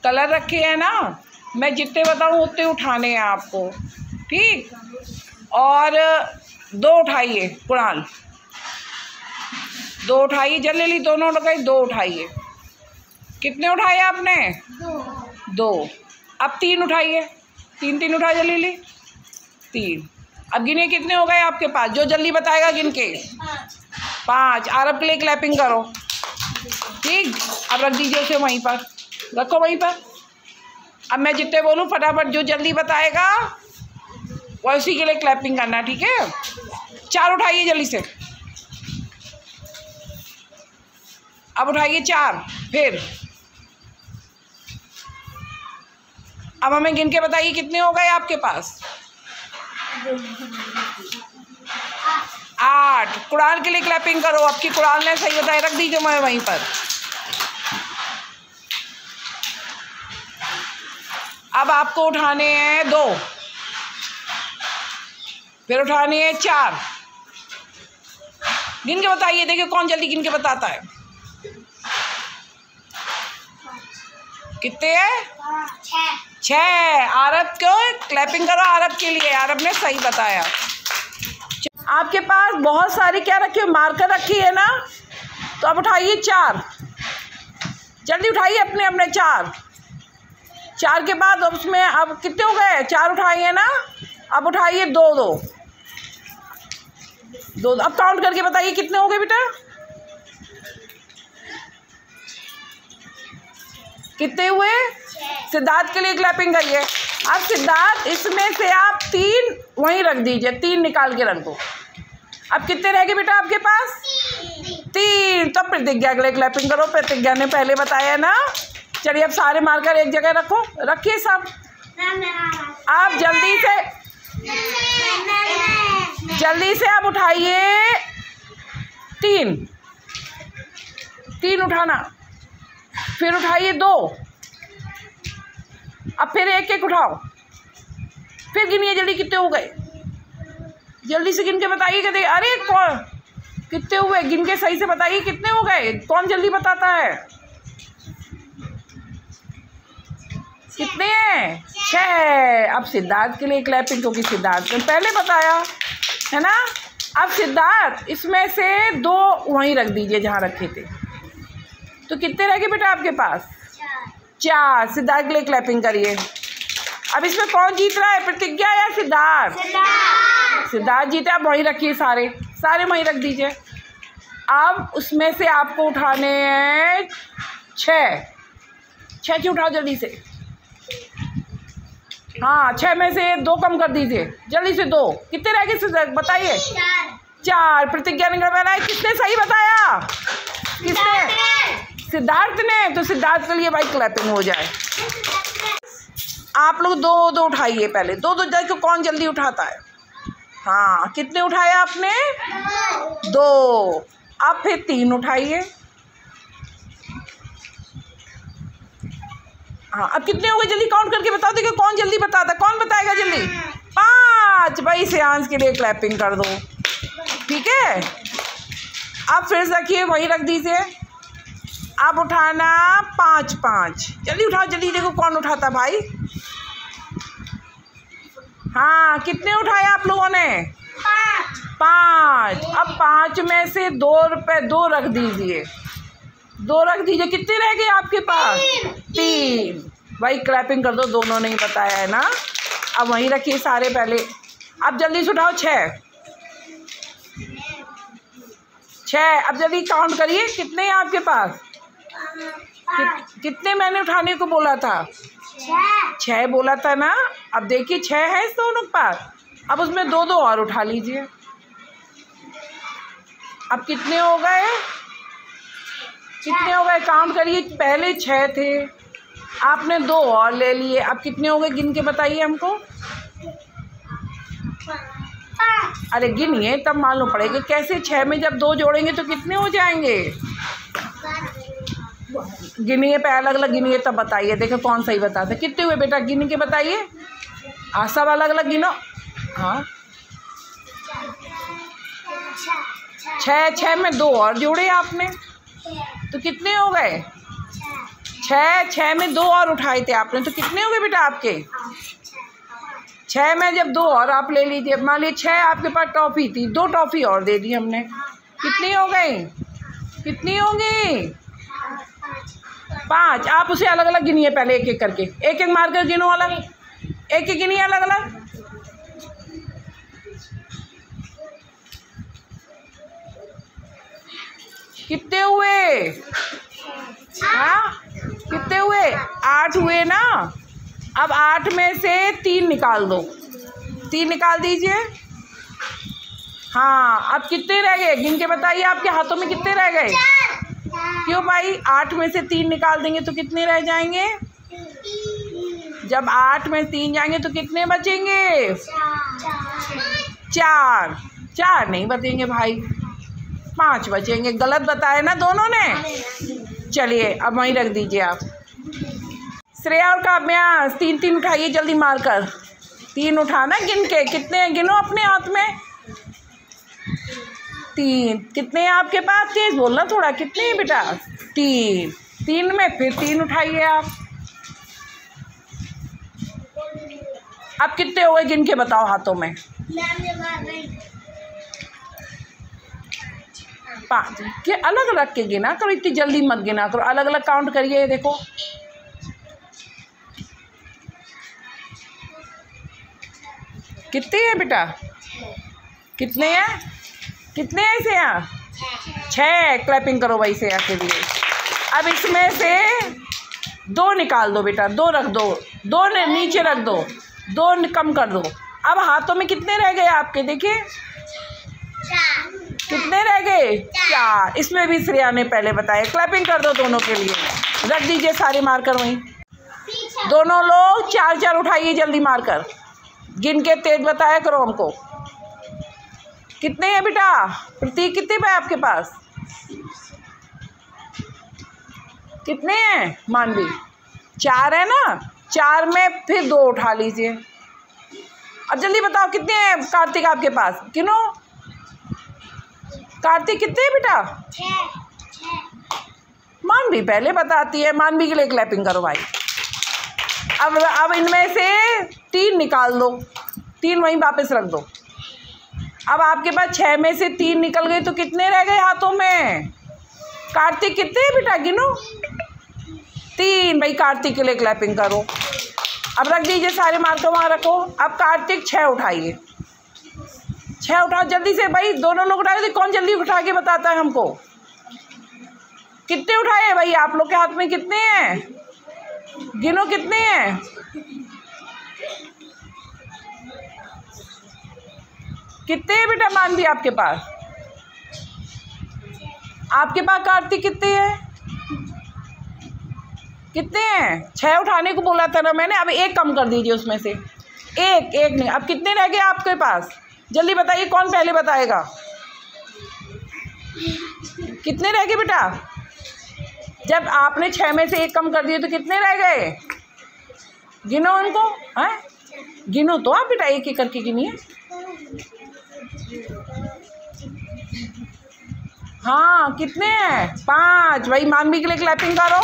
Colour रखे हैं ना, मैं जितने बताऊँ उतने उठाने हैं आपको, ठीक। और 2 उठाइए कुणाल, 2 उठाइए, जल्दी दोनों लगाई, 2 उठाइए। कितने उठाए आपने? 2। अब 3 उठाइए, 3 उठाए जल्दी 3। अब गिने कितने हो गए आपके पास, जो जल्दी बताएगा गिन के। 5। आरब के लिए क्लैपिंग करो, ठीक। अब रख दीजिए उसे वहीं पर, रखो वहीं पर। अब मैं जितने बोलूँ फटाफट जो जल्दी बताएगा वो उसी के लिए क्लैपिंग करना, ठीक है। 4 उठाइए जल्दी से, अब उठाइए 4। फिर अब हमें गिन के बताइए कितने हो गए आपके पास। 8। कुरान के लिए क्लैपिंग करो, आपकी कुरान ने सही बताया, रख दीजिए मैं वहीं पर। अब आपको उठाने हैं 2, फिर उठाने हैं 4। गिन के बताइए, देखिए कौन जल्दी गिन के बताता है। कितने हैं? 6। आरब को क्लैपिंग करो, आरब के लिए, आरब ने सही बताया। आपके पास बहुत सारी क्या रखी है, मार्कर रखी है ना, तो अब उठाइए 4, जल्दी उठाइए अपने अपने 4। 4 के बाद उसमें अब कितने हो गए, 4 उठाइए ना, अब उठाइए 2। अब काउंट करके बताइए कितने हो गए बेटा, कितने हुए। सिद्धार्थ के लिए क्लैपिंग करिए। अब सिद्धार्थ इसमें से आप 3 वहीं रख दीजिए, 3 निकाल के रख दो। अब कितने रह गए बेटा आपके पास? 3। तब प्रतिज्ञा के लिए क्लैपिंग करो, प्रतिज्ञा ने पहले बताया ना। चलिए अब सारे मार्कर एक जगह रखो, रखिए सब। आप जल्दी से आप उठाइए 3 उठाना, फिर उठाइए 2, अब फिर एक उठाओ, फिर गिनिए जल्दी कितने हो गए, जल्दी से गिन के बताइए। कि अरे कौन कितने हुए, गिन के सही से बताइए कितने हो गए, कौन जल्दी बताता है। कितने हैं? 6। अब सिद्धार्थ के लिए क्लैपिंग, क्योंकि सिद्धार्थ ने पहले बताया है ना। अब सिद्धार्थ इसमें से 2 वहीं रख दीजिए जहाँ रखे थे, तो कितने रह गए बेटा आपके पास? 4। सिद्धार्थ के लिए क्लैपिंग करिए। अब इसमें कौन जीत रहा है, प्रतिज्ञा या सिद्धार्थ? सिद्धार्थ जीते। आप वहीं रखिए, सारे वहीं रख दीजिए। अब उसमें से आपको उठाने हैं 6 उठाओ जल्दी से। हाँ, 6 में से 2 कम कर दीजिए जल्दी से। 2 कितने रह गए बताइए? 4। प्रतिज्ञा ने बताया, किसने सही बताया? किसने? सिद्धार्थ ने। तो सिद्धार्थ के लिए भाई क्लैपिंग हो जाए। आप लोग 2 उठाइए पहले, 2 देखो कौन जल्दी उठाता है। हाँ, कितने उठाए आपने? 2। अब फिर 3 उठाइए। हाँ, अब कितने हो गए जल्दी काउंट करके बताओ, देखो कौन जल्दी बताता, कौन बताएगा जल्दी? 5। भाई सियांश के लिए क्लैपिंग कर दो, ठीक है। अब फिर रखिए, वहीं रख दीजिए। अब उठाना 5, जल्दी उठाओ, जल्दी देखो कौन उठाता भाई। हाँ, कितने उठाए आप लोगों ने? 5। अब 5 में से 2 रख दीजिए, 2 रख दीजिए। कितने रह गए आपके पास? 3। भाई क्लैपिंग कर दो, दोनों ने ही बताया है ना। अब वहीं रखिए सारे पहले। अब जल्दी से उठाओ 6। अब जल्दी काउंट करिए कितने हैं आपके पास। कितने मैंने उठाने को बोला था? 6 बोला था ना। अब देखिए 6 है इस दोनों के पास। अब उसमें 2 और उठा लीजिए। अब कितने हो गए? काउंट करिए। पहले 6 थे, आपने 2 और ले लिए। अब कितने हो गए गिन के बताइए हमको। अरे गिनिए तब मालूम पड़ेगा कैसे। 6 में जब 2 जोड़ेंगे तो कितने हो जाएंगे। गिनिए पे अलग अलग गिनिए तब बताइए, देखो कौन सही बताते। कितने हुए बेटा, गिन के बताइए। सब अलग अलग गिनो। हाँ, 6 में 2 और जोड़े आपने, तो कितने हो गए? छः में 2 और उठाए थे आपने, तो कितने हो गए बेटा आपके? 6 में जब 2 और आप ले लीजिए, मान लीजिए 6 आपके पास टॉफ़ी थी, 2 टॉफ़ी और दे दी हमने, कितनी हो गई? कितनी होंगी? 5। आप उसे अलग अलग गिनिए पहले, एक एक करके, एक एक मार कर गिनो अलग, एक एक गिनिए अलग अलग। कितने हुए? हाँ, कितने हुए? 8 हुए ना। अब 8 में से 3 निकाल दो, 3 निकाल दीजिए। हाँ, अब कितने रह गए? गिन के बताइए, आपके हाथों में कितने रह गए? क्यों भाई? 8 में से 3 निकाल देंगे तो कितने रह जाएंगे? जब 8 में 3 जाएंगे तो कितने बचेंगे? 4। 4 नहीं बचेंगे भाई, 5 बचेंगे। गलत बताए ना दोनों ने। चलिए अब वहीं रख दीजिए आप। श्रेया और काव्या 3-3 उठाइए जल्दी मारकर। 3 उठाना गिन के, कितने गिनो अपने हाथ में? 3। कितने हैं आपके पास? तेज बोलना थोड़ा, कितने हैं बेटा? 3। 3 में फिर 3 उठाइए आप। अब कितने हो गए गिन के बताओ हाथों में? 5। कि अलग रख के गिना करो, इतनी जल्दी मत गिना करो, अलग अलग काउंट करिए। देखो कितने हैं बेटा? कितने हैं? कितने हैं से यहाँ? 6। क्लैपिंग करो भाई से के लिए। अब इसमें से 2 निकाल दो बेटा, 2 रख दो, 2 नीचे रख दो, 2 कम कर दो। अब हाथों में कितने रह गए आपके? देखिए कितने रह गए? 4। इसमें भी श्रेया ने पहले बताया। क्लैपिंग कर दो दोनों के लिए। रख दीजिए सारे मारकर वहीं। दोनों लोग 4-4 उठाइए जल्दी मारकर, गिन के तेज बताया करो हमको। कितने हैं बेटा? प्रतीक कितने पे आपके पास? कितने हैं मानवी? 4 है ना। 4 में फिर 2 उठा लीजिए। अब जल्दी बताओ कितने हैं कार्तिक आपके पास? गिनो। कार्तिक कितने हैं बेटा? 6। मानवी पहले बताती है, मानवी के लिए क्लैपिंग करो भाई। अब इनमें से 3 निकाल दो, 3 वहीं वापस रख दो। अब आपके पास 6 में से 3 निकल गए तो कितने रह गए हाथों में? कार्तिक कितने हैं बेटा? गिनो। 3। भाई कार्तिक के लिए क्लैपिंग करो। अब रख दीजिए सारे मार्कर वहाँ रखो। अब कार्तिक 6 उठाइए, 6 उठाओ जल्दी से भाई। दोनों लोग उठाए थे, कौन जल्दी उठा के बताता है हमको? कितने उठाए भाई? आप लोग के हाथ में कितने हैं? गिनो कितने हैं? कितने हैं बेटा मानवी आपके पास? आपके पास कार्तिक कितने हैं? कितने हैं? 6 उठाने को बोला था ना मैंने। अब 1 कम कर दीजिए उसमें से, एक नहीं। अब कितने रह गए आपके पास? जल्दी बताइए, कौन पहले बताएगा? कितने रह गए बेटा? जब आपने 6 में से 1 कम कर दिए तो कितने रह गए? गिनो उनको। हैं? गिनो तो आप बेटा, एक एक करके गिनिए। हाँ कितने हैं? 5। भाई मानवी के लिए क्लैपिंग करो।